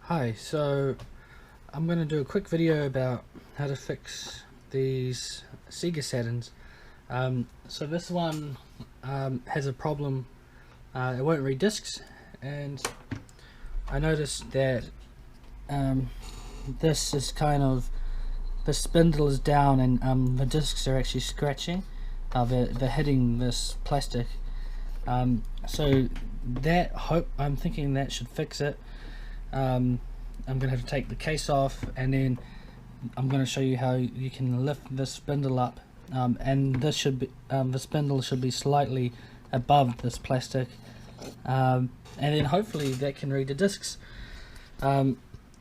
Hi, so I'm going to do a quick video about how to fix these Sega Saturns. So this one has a problem, it won't read discs, and I noticed that this is the spindle is down and the discs are actually scratching. They're hitting this plastic. So I'm thinking that should fix it. I'm going to have to take the case off, and then I'm going to show you how you can lift this spindle up, and this should be the spindle should be slightly above this plastic, and then hopefully that can read the discs.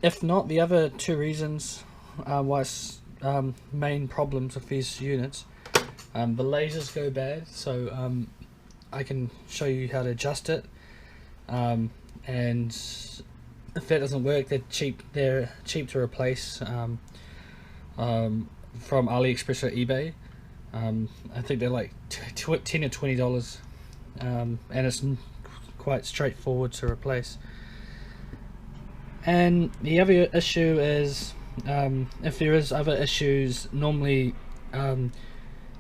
If not, the other two reasons why main problems with these units, the lasers go bad, so I can show you how to adjust it, and if that doesn't work, they're cheap to replace from AliExpress or eBay. I think they're like $10 or $20, and it's quite straightforward to replace. And the other issue is, if there is other issues, normally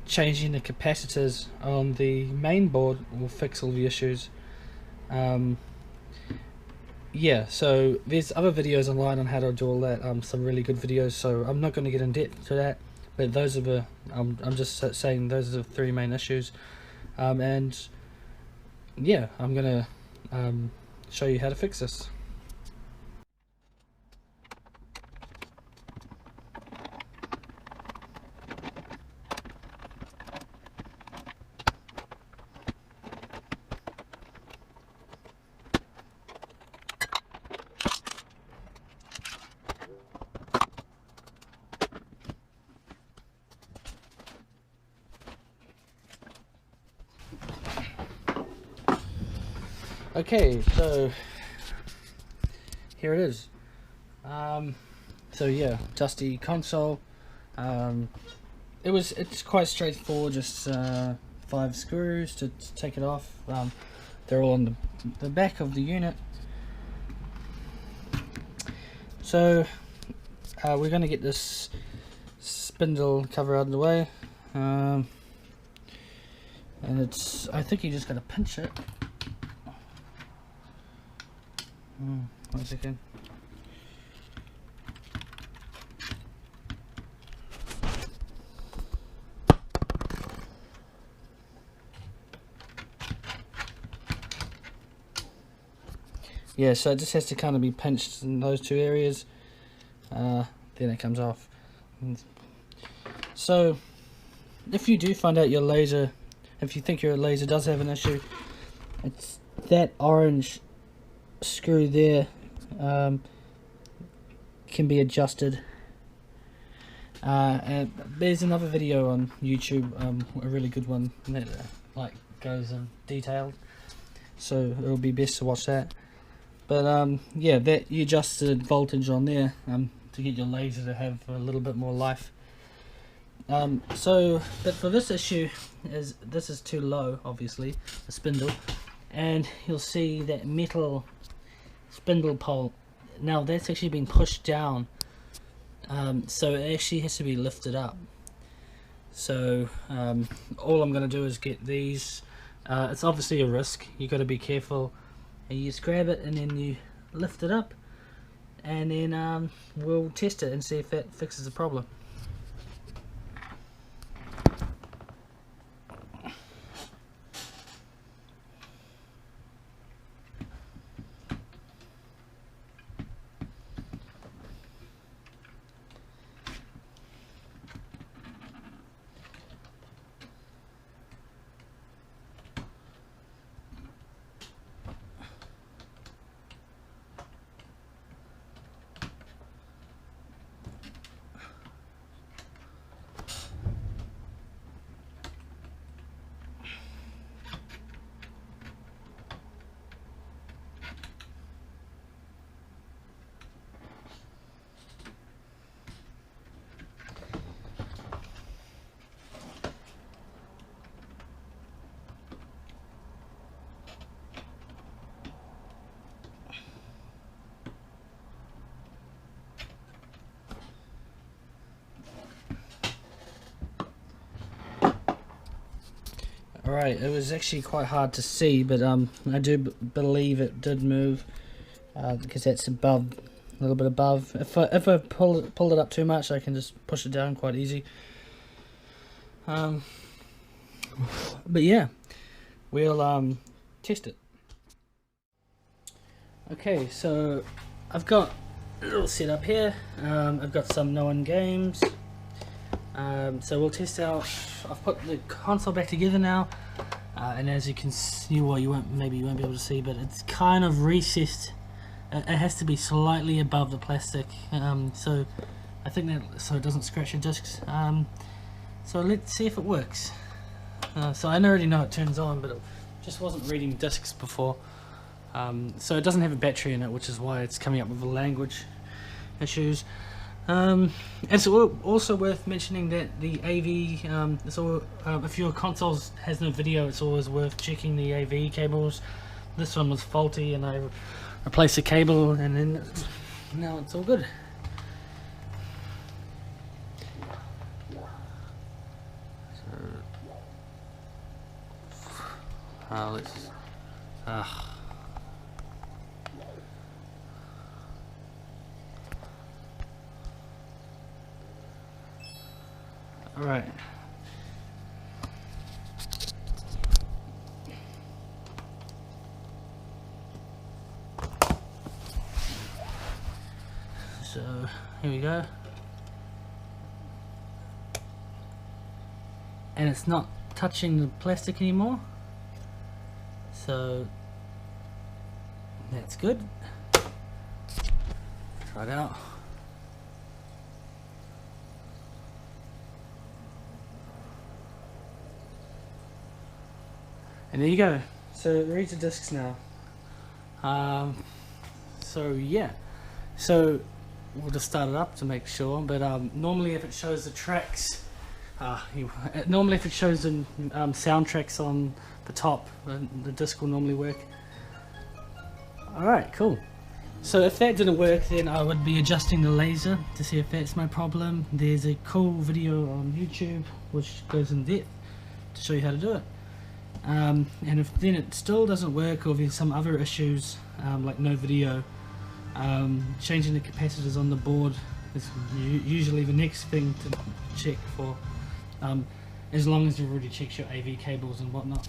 changing the capacitors on the main board will fix all the issues. Yeah, so there's other videos online on how to do all that, some really good videos, so I'm not going to get in depth to that, but those are the, I'm just saying those are the three main issues, and yeah, I'm going to show you how to fix this. Okay, so here it is. So yeah, dusty console. It's quite straightforward, just 5 screws to take it off. They're all on the back of the unit. So we're going to get this spindle cover out of the way, and I think you just got to pinch it. 1 second. Yeah, so it just has to kind of be pinched in those two areas, then it comes off. So if you do find out your laser, if you think your laser does have an issue, it's that orange screw there, can be adjusted. And there's another video on YouTube, a really good one that like goes in detail, so it'll be best to watch that. But yeah, that you adjusted voltage on there to get your laser to have a little bit more life. But for this issue, this is too low, obviously, the spindle, and you'll see that metal spindle pole. Now that's actually been pushed down, so it actually has to be lifted up. So all I'm going to do is get these. It's obviously a risk, you got to be careful, and you just grab it and then you lift it up, and then we'll test it and see if that fixes the problem. Alright, it was actually quite hard to see, but I do believe it did move, because that's above, a little bit above. If I pull it up too much, I can just push it down quite easy. But yeah, we'll test it. Okay, so I've got a little setup here. I've got some known games. So we'll test out. I've put the console back together now, and as you can see, well, maybe you won't be able to see, but it's kind of recessed. It has to be slightly above the plastic, so I think that so it doesn't scratch your discs. So let's see if it works. So I already know it turns on, but it just wasn't reading discs before. So it doesn't have a battery in it, which is why it's coming up with the language issues. It's also worth mentioning that the AV, if your console has no video, it's always worth checking the AV cables. This one was faulty, and I replaced the cable, and then now it's all good. So, let's. Alright. So, here we go. And it's not touching the plastic anymore. So, that's good. Try it out. And there you go. So it reads the discs now. So yeah. So we'll just start it up to make sure. But normally, if it shows the tracks, normally if it shows the soundtracks on the top, the disc will normally work. All right, cool. So if that didn't work, then I would be adjusting the laser to see if that's my problem. There's a cool video on YouTube which goes in depth to show you how to do it. And if then it still doesn't work, or if there's some other issues like no video, changing the capacitors on the board is usually the next thing to check for, as long as you've already checked your AV cables and whatnot.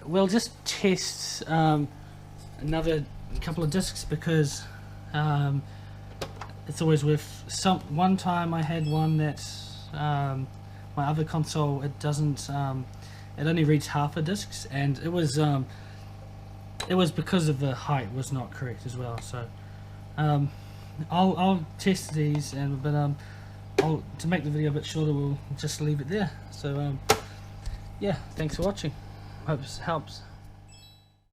We'll just test another couple of discs, because it's always worth one time I had one that my other console, it doesn't, it only reads half the discs, and it was because of the height was not correct as well. So I'll test these, but to make the video a bit shorter, we'll just leave it there. So yeah, thanks for watching. Hope this helps.